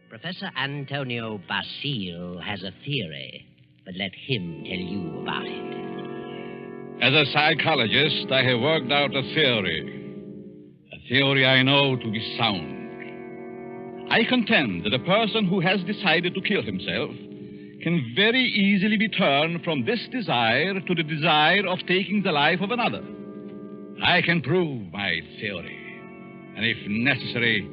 Professor Antonio Bastille has a theory, but let him tell you about it. As a psychologist, I have worked out a theory. A theory I know to be sound. I contend that a person who has decided to kill himself can very easily be turned from this desire to the desire of taking the life of another. I can prove my theory. And if necessary,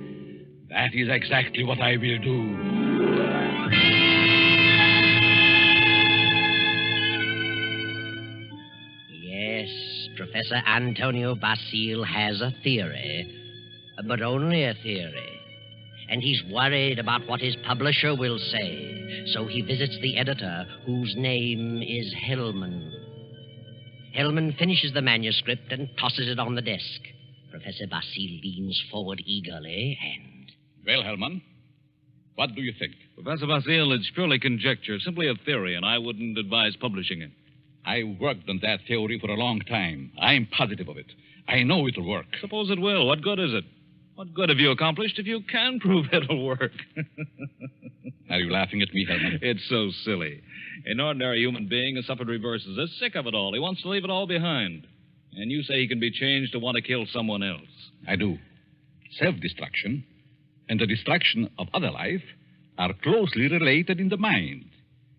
that is exactly what I will do. Yes, Professor Antonio Bastille has a theory, but only a theory. And he's worried about what his publisher will say, so he visits the editor, whose name is Hellman. Hellman finishes the manuscript and tosses it on the desk. Professor Bastille leans forward eagerly and... Well, Hellman, what do you think? Professor Bastille, it's purely conjecture, simply a theory, and I wouldn't advise publishing it. I worked on that theory for a long time. I'm positive of it. I know it'll work. Suppose it will. What good is it? What good have you accomplished if you can prove it'll work? Are you laughing at me, Hellman? It's so silly. An ordinary human being has suffered reverses. Is sick of it all. He wants to leave it all behind. And you say he can be changed to want to kill someone else. I do. Self-destruction and the destruction of other life are closely related in the mind.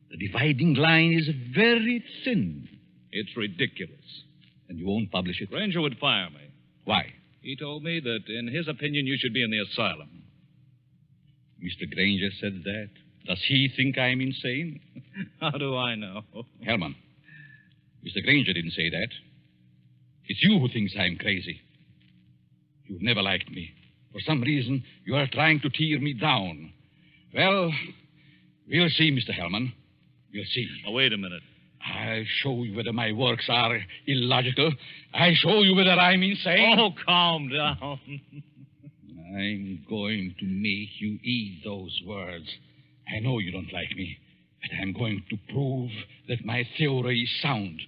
The dividing line is very thin. It's ridiculous. And you won't publish it? Granger would fire me. Why? He told me that, in his opinion, you should be in the asylum. Mr. Granger said that. Does he think I'm insane? How do I know? Hellman, Mr. Granger didn't say that. It's you who thinks I'm crazy. You've never liked me. For some reason, you are trying to tear me down. Well, we'll see, Mr. Hellman. We'll see. Now, wait a minute. I'll show you whether my works are illogical. I'll show you whether I'm insane. Oh, calm down. I'm going to make you eat those words. I know you don't like me, but I'm going to prove that my theory is sound.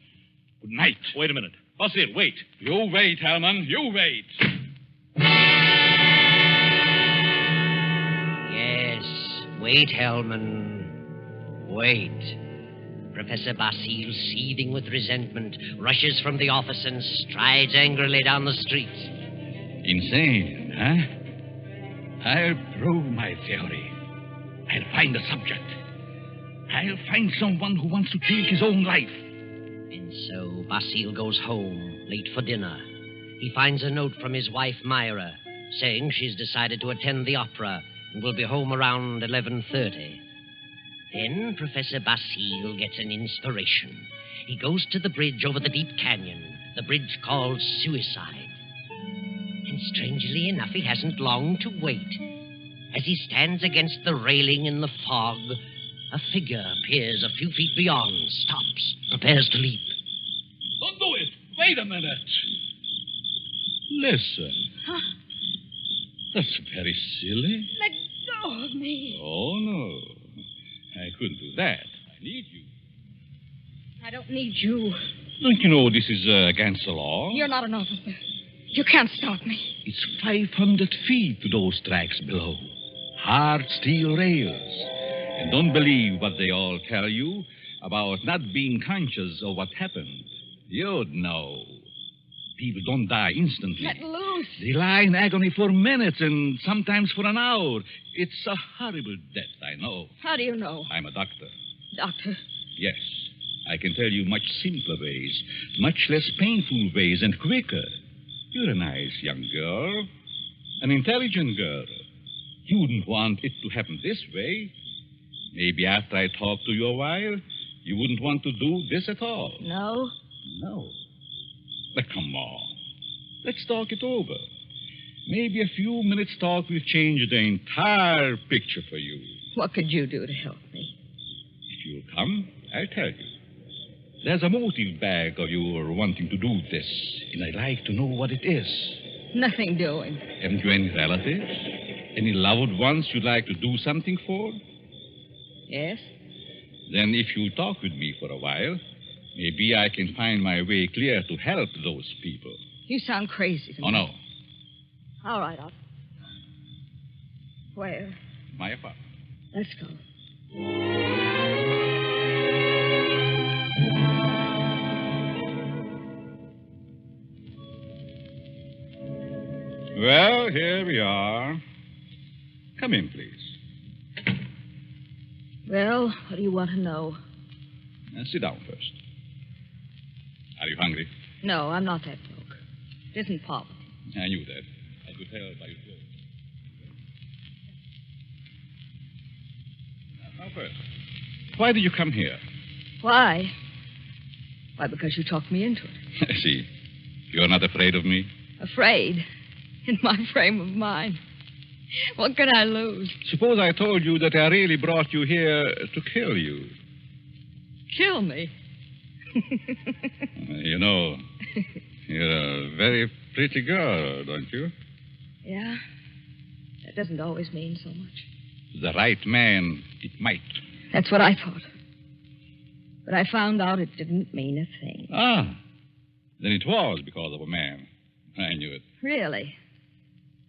Good night. Wait a minute. Bastille, wait. You wait, Hellman. You wait. Yes, wait, Hellman. Wait. Professor Bastille, seething with resentment, rushes from the office and strides angrily down the street. Insane, huh? I'll prove my theory. I'll find a subject. I'll find someone who wants to take his own life. And so Bastille goes home, late for dinner. He finds a note from his wife, Myra, saying she's decided to attend the opera and will be home around 11:30. Then Professor Bastille gets an inspiration. He goes to the bridge over the deep canyon, the bridge called Suicide. And strangely enough, he hasn't long to wait. As he stands against the railing in the fog, a figure appears a few feet beyond, stops, prepares to leap. Don't do it. Wait a minute. Listen. Huh? That's very silly. Let go of me. Oh, no. I couldn't do that. I need you. I don't need you. Don't you know this is against the law? You're not an officer. You can't stop me. It's 500 feet to those tracks below. Hard steel rails. And don't believe what they all tell you about not being conscious of what happened. You'd know. People don't die instantly. Let loose. They lie in agony for minutes and sometimes for an hour. It's a horrible death, I know. How do you know? I'm a doctor. Doctor? Yes. I can tell you much simpler ways, much less painful ways, and quicker. You're a nice young girl, an intelligent girl. You wouldn't want it to happen this way. Maybe after I talk to you a while, you wouldn't want to do this at all. No? No. But come on. Let's talk it over. Maybe a few minutes' talk will change the entire picture for you. What could you do to help me? If you'll come, I'll tell you. There's a motive back of your wanting to do this, and I'd like to know what it is. Nothing doing. Haven't you any relatives? Any loved ones you'd like to do something for? Yes? Then if you'll talk with me for a while, maybe I can find my way clear to help those people. You sound crazy to me. Oh, no. All right, I'll... Where? My apartment. Let's go. Well, here we are. Come in, please. Well, what do you want to know? Sit down first. Are you hungry? No, I'm not that broke. It isn't poverty. I knew that. I could tell by your clothes. Now, first, why did you come here? Why? Why, because you talked me into it. I see. You're not afraid of me? Afraid? In my frame of mind. What can I lose? Suppose I told you that I really brought you here to kill you. Kill me? You know, you're a very pretty girl, don't you? Yeah? That doesn't always mean so much. The right man, it might. That's what I thought. But I found out it didn't mean a thing. Ah, then it was because of a man. I knew it. Really?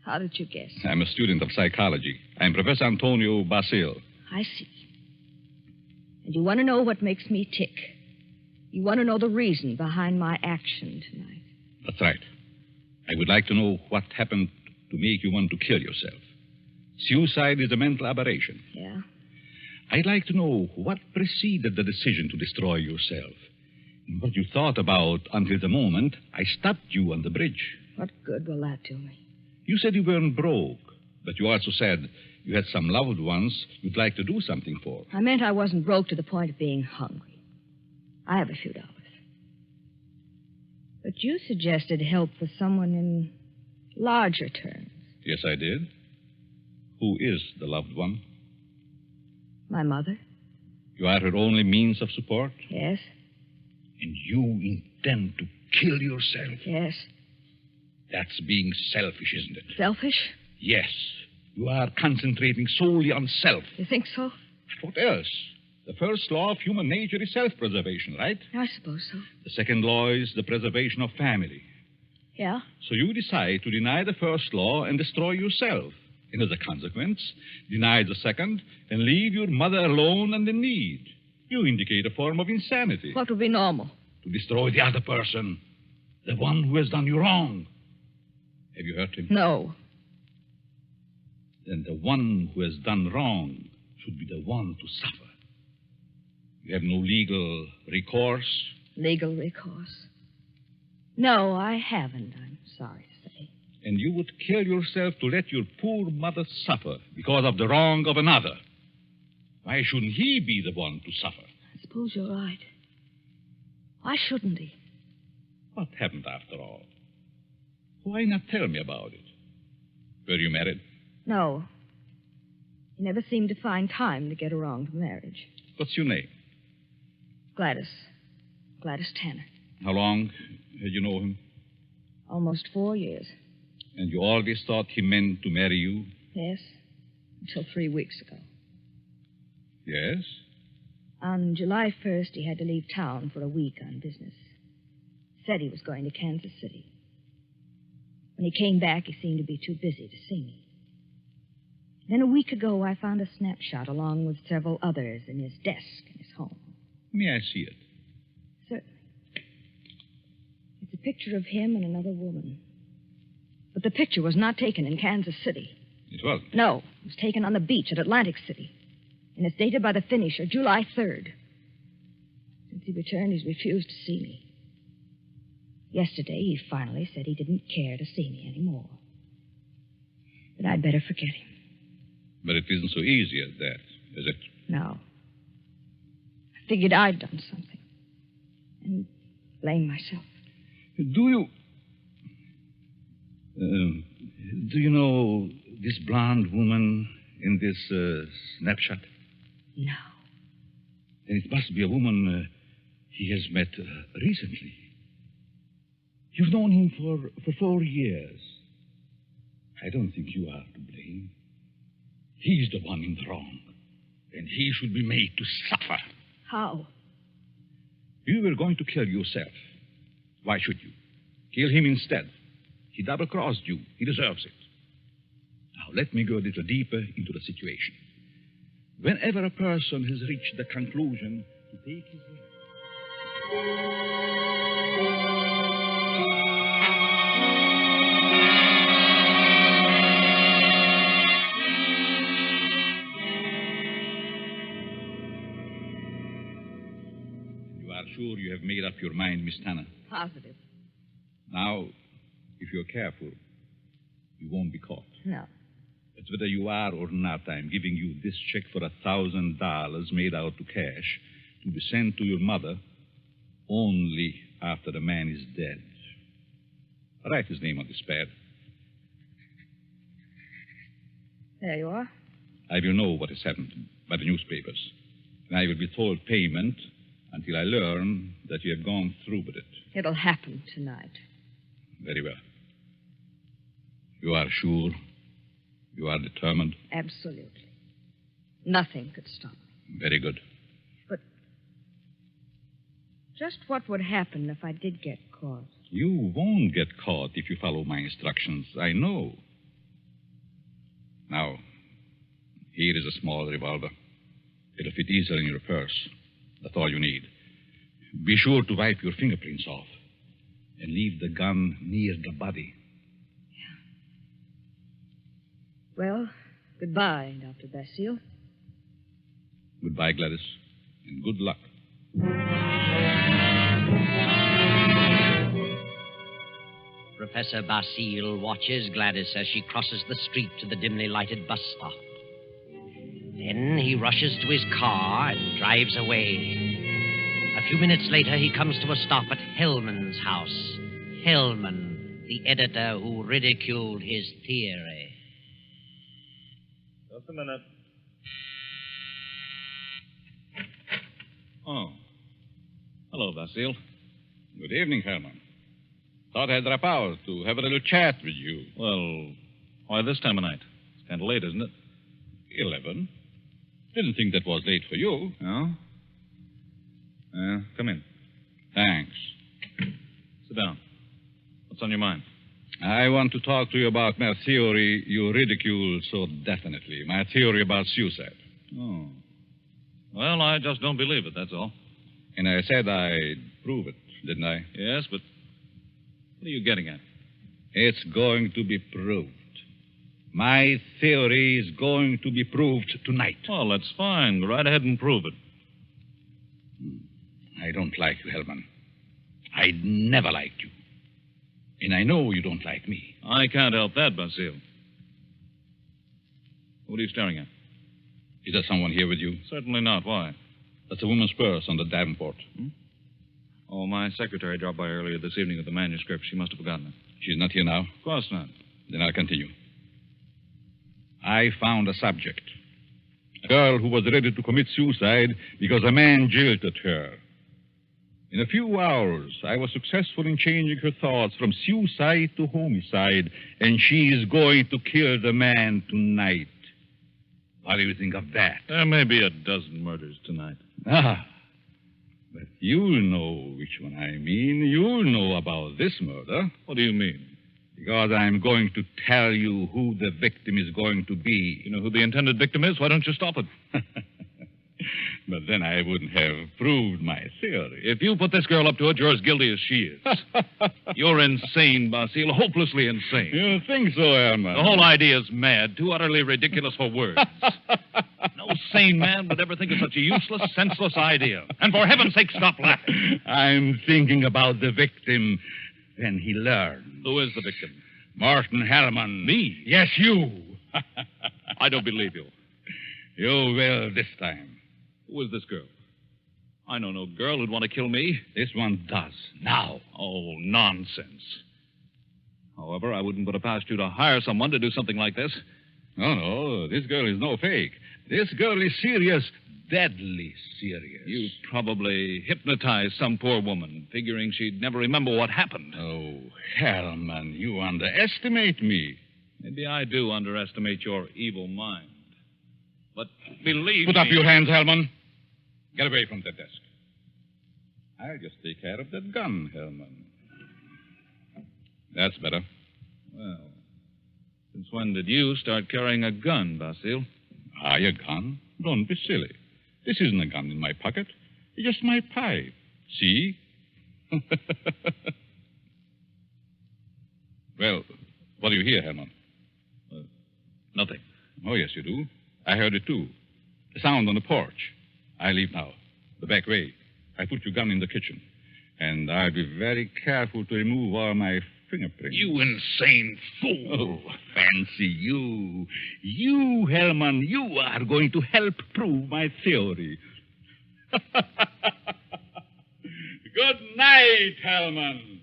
How did you guess? I'm a student of psychology. I'm Professor Antonio Bastille. I see. And you want to know what makes me tick. You want to know the reason behind my action tonight. That's right. I would like to know what happened to make you want to kill yourself. Suicide is a mental aberration. Yeah? I'd like to know what preceded the decision to destroy yourself. And what you thought about until the moment I stopped you on the bridge. What good will that do me? You said you weren't broke, but you also said you had some loved ones you'd like to do something for. I meant I wasn't broke to the point of being hungry. I have a few dollars. But you suggested help for someone in larger terms. Yes, I did. Who is the loved one? My mother? You are her only means of support? Yes. And you intend to kill yourself? Yes. That's being selfish, isn't it? Selfish? Yes. You are concentrating solely on self. You think so? What else? The first law of human nature is self-preservation, right? I suppose so. The second law is the preservation of family. Yeah? So you decide to deny the first law and destroy yourself. And as a consequence, deny the second and leave your mother alone and in need. You indicate a form of insanity. What would be normal? To destroy the other person, the one who has done you wrong. Have you hurt him? No. Then the one who has done wrong should be the one to suffer. You have no legal recourse? Legal recourse? No, I haven't, I'm sorry to say. And you would kill yourself to let your poor mother suffer because of the wrong of another. Why shouldn't he be the one to suffer? I suppose you're right. Why shouldn't he? What happened after all? Why not tell me about it? Were you married? No. He never seemed to find time to get around to marriage. What's your name? Gladys. Gladys Tanner. How long had you known him? Almost 4 years. And you always thought he meant to marry you? Yes. Until 3 weeks ago. Yes? On July 1st, he had to leave town for a week on business. Said he was going to Kansas City. When he came back, he seemed to be too busy to see me. Then a week ago, I found a snapshot along with several others in his desk in his home. May I see it? Certainly. It's a picture of him and another woman. But the picture was not taken in Kansas City. It wasn't? No, it was taken on the beach at Atlantic City. And it's dated by the finisher, July 3rd. Since he returned, he's refused to see me. Yesterday, he finally said he didn't care to see me anymore. But I'd better forget him. But it isn't so easy as that, is it? No. I figured I'd done something. And blame myself. Do you know this blonde woman in this snapshot? No. Then it must be a woman he has met recently. You've known him for 4 years. I don't think you are to blame. He's the one in the wrong. And he should be made to suffer. How? You were going to kill yourself. Why should you? Kill him instead. He double-crossed you. He deserves it. Now, let me go a little deeper into the situation. whenever a person has reached the conclusion to take his life. You are sure you have made up your mind, Miss Tanner? Positive. Now, if you're careful, you won't be caught. No. But whether you are or not, I'm giving you this check for $1,000 made out to cash to be sent to your mother only after the man is dead. Write his name on this pad. There you are. I will know what has happened by the newspapers. And I will withhold payment until I learn that you have gone through with it. It'll happen tonight. Very well. You are sure? You are determined? Absolutely. Nothing could stop me. Very good. But just what would happen if I did get caught? You won't get caught if you follow my instructions. I know. Now, here is a small revolver. It'll fit easily in your purse. That's all you need. Be sure to wipe your fingerprints off and leave the gun near the body. Well, goodbye, Dr. Bastille. Goodbye, Gladys, and good luck. Professor Bastille watches Gladys as she crosses the street to the dimly lighted bus stop. Then he rushes to his car and drives away. A few minutes later, he comes to a stop at Hellman's house. Hellman, the editor who ridiculed his theory. Just a minute. Oh. Hello, Bastille. Good evening, Herman. Thought I'd drop out to have a little chat with you. Well, why this time of night? It's kind of late, isn't it? 11. Didn't think that was late for you. No? Come in. Thanks. Sit down. What's on your mind? I want to talk to you about my theory you ridicule so definitely. My theory about suicide. Oh. Well, I just don't believe it, that's all. And I said I'd prove it, didn't I? Yes, but what are you getting at? It's going to be proved. My theory is going to be proved tonight. Well, that's fine. Go right ahead and prove it. I don't like you, Hellman. I never liked you. And I know you don't like me. I can't help that, Bastille. What are you staring at? Is there someone here with you? Certainly not. Why? That's a woman's purse on the Davenport. Oh, my secretary dropped by earlier this evening with the manuscript. She must have forgotten it. She's not here now? Of course not. Then I'll continue. I found a subject. A girl who was ready to commit suicide because a man jilted her. In a few hours, I was successful in changing her thoughts from suicide to homicide, and she is going to kill the man tonight. What do you think of that? There may be a dozen murders tonight. Ah, but you'll know which one I mean. You'll know about this murder. What do you mean? Because I'm going to tell you who the victim is going to be. You know who the intended victim is? Why don't you stop it? But then I wouldn't have proved my theory. If you put this girl up to it, you're as guilty as she is. You're insane, Bastille, hopelessly insane. You think so, Herman? The whole idea is mad, too utterly ridiculous for words. No sane man would ever think of such a useless, senseless idea. And for heaven's sake, stop laughing. I'm thinking about the victim when he learned. Who is the victim? Martin Hellman. Me? Yes, you. I don't believe you. You will this time. Who is this girl? I know no girl who'd want to kill me. This one does. Now. Oh, nonsense. However, I wouldn't put it past you to hire someone to do something like this. No, this girl is no fake. This girl is serious, deadly serious. You probably hypnotized some poor woman, figuring she'd never remember what happened. Oh, Hellman, you underestimate me. Maybe I do underestimate your evil mind. But believe Put me... up your hands, Hellman. Get away from the desk. I'll just take care of that gun, Hellman. That's better. Well, since when did you start carrying a gun, Bastille? A gun? Don't be silly. This isn't a gun in my pocket. It's just my pipe. See? Well, what do you hear, Herman? Nothing. Oh, yes, you do. I heard it, too. A sound on the porch. I leave now. The back way. I put your gun in the kitchen. And I'll be very careful to remove all my fingerprints. You insane fool. Oh, fancy you. You, Herman, you are going to help prove my theory. Good night, Herman.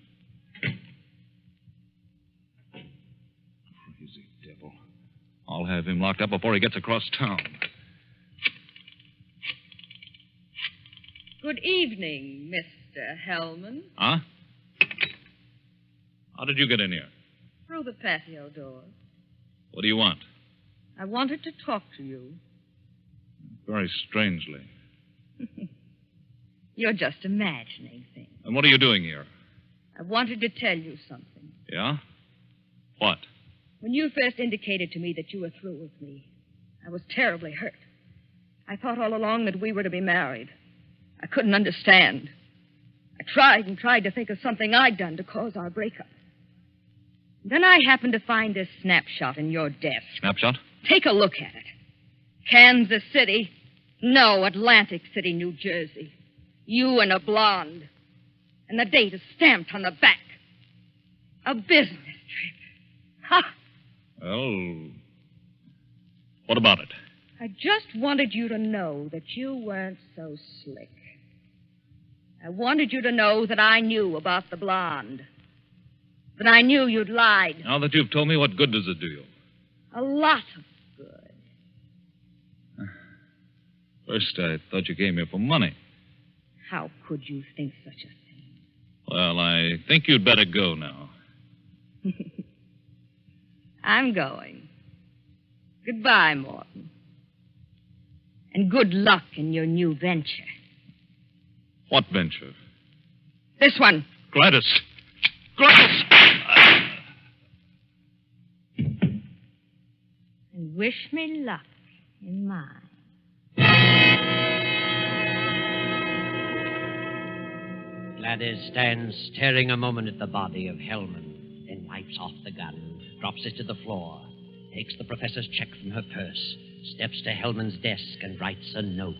Crazy devil. I'll have him locked up before he gets across town. Good evening, Mr. Hellman. Huh? How did you get in here? Through the patio door. What do you want? I wanted to talk to you. Very strangely. You're just imagining things. And what are you doing here? I wanted to tell you something. Yeah? What? When you first indicated to me that you were through with me, I was terribly hurt. I thought all along that we were to be married. I couldn't understand. I tried and tried to think of something I'd done to cause our breakup. Then I happened to find this snapshot in your desk. Snapshot? Take a look at it. Kansas City. No, Atlantic City, New Jersey. You and a blonde. And the date is stamped on the back. A business trip. Ha! Well, what about it? I just wanted you to know that you weren't so slick. I wanted you to know that I knew about the blonde. That I knew you'd lied. Now that you've told me, what good does it do you? A lot of good. First, I thought you came here for money. How could you think such a thing? Well, I think you'd better go now. I'm going. Goodbye, Morton. And good luck in your new venture. What venture? This one. Gladys! Gladys! And wish me luck in mine. Gladys stands staring a moment at the body of Hellman, then wipes off the gun, drops it to the floor, takes the professor's check from her purse, steps to Hellman's desk and writes a note.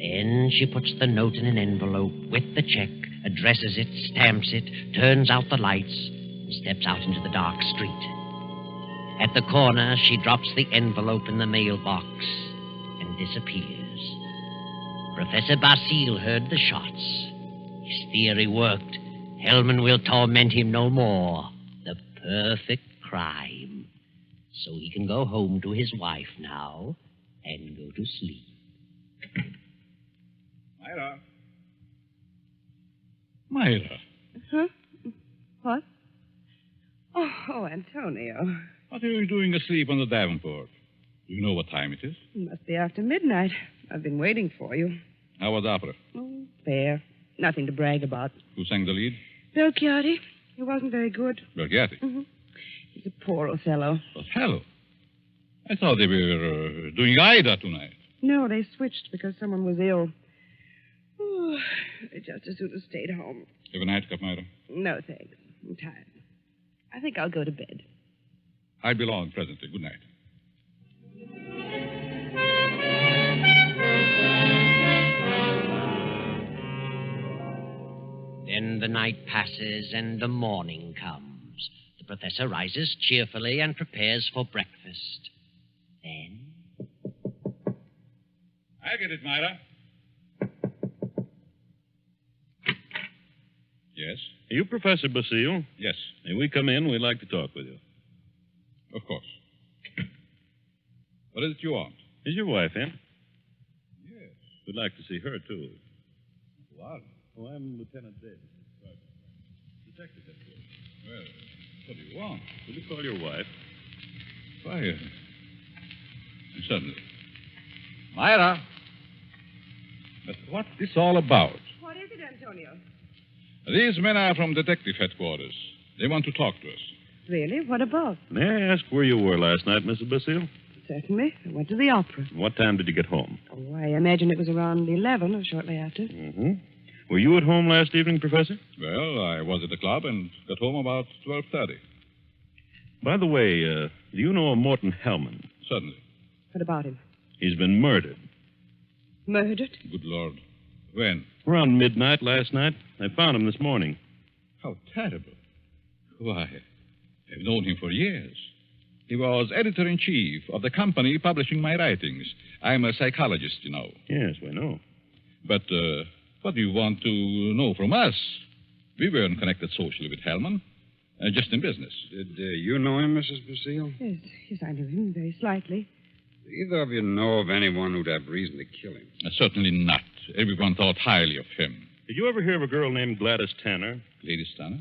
Then she puts the note in an envelope with the check, addresses it, stamps it, turns out the lights, and steps out into the dark street. At the corner, she drops the envelope in the mailbox and disappears. Professor Bastille heard the shots. His theory worked. Hellman will torment him no more. The perfect crime. So he can go home to his wife now and go to sleep. Myra. Myra. Huh? What? Oh, Antonio. What are you doing asleep on the Davenport? Do you know what time it is? It must be after midnight. I've been waiting for you. How was opera? Oh, fair. Nothing to brag about. Who sang the lead? Belchiati. He wasn't very good. Belchiati. Mm-hmm. He's a poor Othello. Othello? I thought they were doing Ida tonight. No, they switched because someone was ill. Oh, they just as soon as stayed home. Have a nightcap, Myra? No, thanks. I'm tired. I think I'll go to bed. I'll be along presently. Good night. Then the night passes and the morning comes. The professor rises cheerfully and prepares for breakfast. Then... I'll get it, Myra. Yes? Are you Professor Bastille? Yes, May we come in? We'd like to talk with you. of course. What is it you want? Is your wife in? Yes. We'd like to see her, too. What? Oh, I'm Lieutenant Davis. Detective headquarters. Well, what do you want? Will you call your wife? Why, certainly. Myra. But what's this all about? What is it, Antonio? These men are from detective headquarters. They want to talk to us. Really? What about? May I ask where you were last night, Mrs. Bastille? Certainly. I went to the opera. What time did you get home? Oh, I imagine it was around 11 or shortly after. Mm-hmm. Were you at home last evening, Professor? Well, I was at the club and got home about 12:30. By the way, do you know a Morton Hellman? Certainly. What about him? He's been murdered. Murdered? Good Lord. When? Around midnight last night. I found him this morning. How terrible. Why, I've known him for years. He was editor-in-chief of the company publishing my writings. I'm a psychologist, you know. Yes, we know. But what do you want to know from us? We weren't connected socially with Hellman, just in business. Did you know him, Mrs. Bastille? Yes, I knew him very slightly. Do either of you know of anyone who'd have reason to kill him? Certainly not. Everyone thought highly of him. Did you ever hear of a girl named Gladys Tanner? Lady Stanner?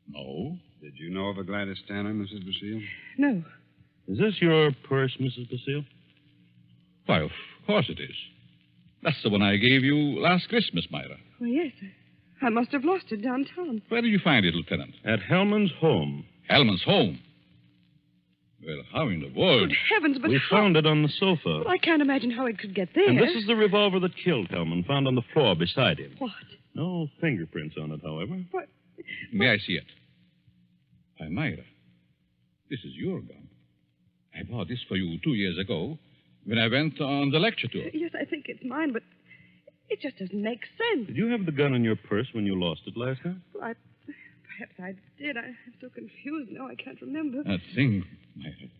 No. Did you know of a Gladys Tanner, Mrs. Bastille? No. Is this your purse, Mrs. Bastille? Why, of course it is. That's the one I gave you last Christmas, Myra. Well, yes. I must have lost it downtown. Where did you find it, Lieutenant? At Hellman's home. Hellman's home. Well, how in the world? Good heavens, but We how... found it on the sofa. Well, I can't imagine how it could get there. And this is the revolver that killed Hellman, found on the floor beside him. What? No fingerprints on it, however. What? May I see it? Why, Myra, this is your gun. I bought this for you 2 years ago when I went on the lecture tour. Yes, I think it's mine, but it just doesn't make sense. Did you have the gun in your purse when you lost it last night? Well, perhaps I did. I'm so confused now I can't remember. That thing, Myra.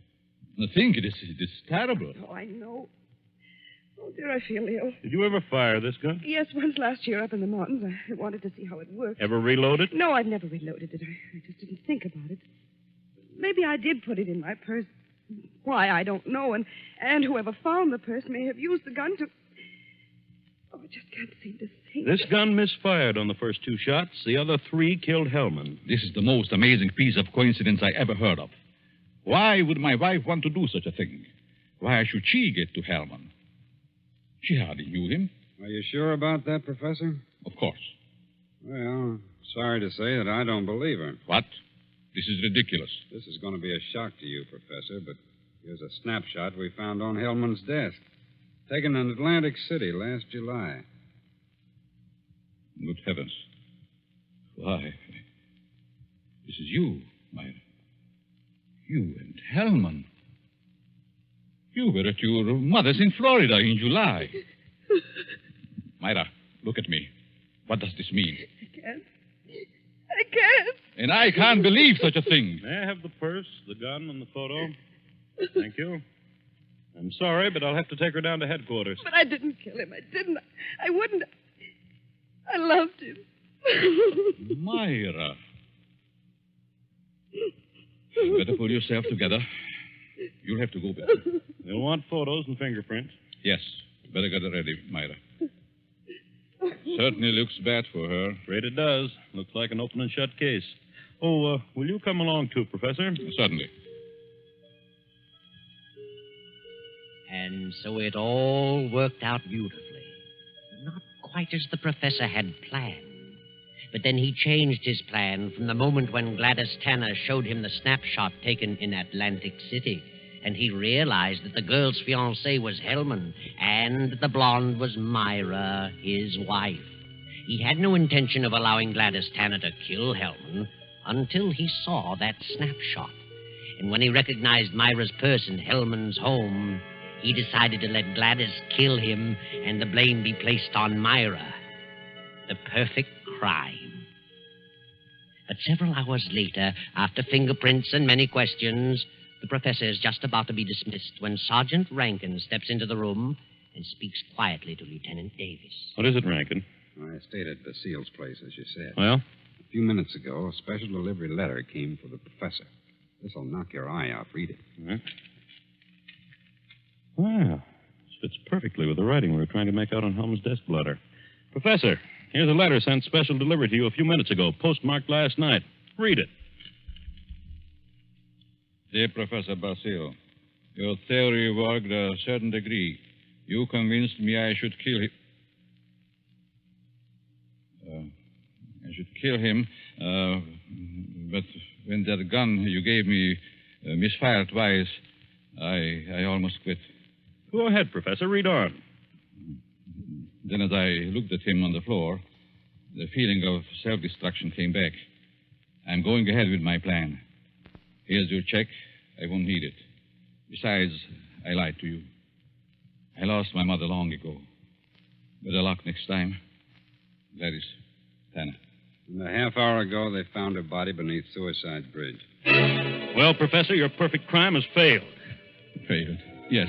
The thing, it is terrible. Oh, I know. Oh, dear, I feel ill. Did you ever fire this gun? Yes, once last year up in the mountains. I wanted to see how it worked. Ever reload it? No, I've never reloaded it. I just didn't think about it. Maybe I did put it in my purse. Why, I don't know. And whoever found the purse may have used the gun to... Oh, I just can't seem to think. This gun misfired on the first 2 shots. The other 3 killed Hellman. This is the most amazing piece of coincidence I ever heard of. Why would my wife want to do such a thing? Why should she get to Hellman? She hardly knew him. Are you sure about that, Professor? Of course. Well, sorry to say that I don't believe her. What? This is ridiculous. This is going to be a shock to you, Professor, but here's a snapshot we found on Hellman's desk. Taken in Atlantic City last July. Good heavens. Why? This is you, Myra. You and Hellman. You were at your mother's in Florida in July. Myra, look at me. What does this mean? I can't. And I can't believe such a thing. May I have the purse, the gun, and the photo? Thank you. I'm sorry, but I'll have to take her down to headquarters. But I didn't kill him. I didn't. I wouldn't. I loved him. Myra. You better pull yourself together. You'll have to go back. You'll want photos and fingerprints. Yes. Better get it ready, Myra. Certainly looks bad for her. Afraid it does. Looks like an open and shut case. Oh, will you come along, too, Professor? Certainly. And so it all worked out beautifully. Not quite as the professor had planned. But then he changed his plan from the moment when Gladys Tanner showed him the snapshot taken in Atlantic City. And he realized that the girl's fiancé was Hellman, and the blonde was Myra, his wife. He had no intention of allowing Gladys Tanner to kill Hellman until he saw that snapshot. And when he recognized Myra's purse in Hellman's home, he decided to let Gladys kill him and the blame be placed on Myra. The perfect crime. But several hours later, after fingerprints and many questions, the professor is just about to be dismissed when Sergeant Rankin steps into the room and speaks quietly to Lieutenant Davis. What is it, Rankin? I stayed at Bastille's place, as you said. Well? A few minutes ago, a special delivery letter came for the professor. This'll knock your eye out. Read it. Huh? Wow. This fits perfectly with the writing we were trying to make out on Helm's desk blotter. Professor, here's a letter sent special delivery to you a few minutes ago, postmarked last night. Read it. Dear Professor Bastille, your theory worked a certain degree. You convinced me I should kill him. But when that gun you gave me misfired twice, I almost quit. Go ahead, Professor. Read on. Then, as I looked at him on the floor, the feeling of self-destruction came back. I'm going ahead with my plan. Here's your check. I won't need it. Besides, I lied to you. I lost my mother long ago. Better luck next time. Gladys, Tanner. And a half hour ago, they found her body beneath Suicide Bridge. Well, Professor, your perfect crime has failed. Failed. Yes,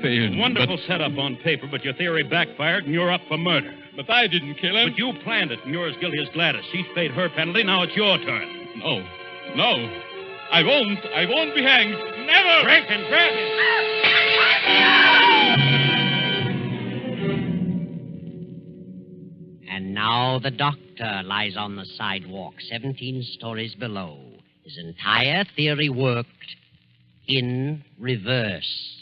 failed. Wonderful setup on paper, but your theory backfired, and you're up for murder. But I didn't kill him. But you planned it, and you're as guilty as Gladys. She's paid her penalty. Now it's your turn. No. I won't be hanged. Never! Rankin, grab him! And now the doctor lies on the sidewalk 17 stories below. His entire theory worked in reverse.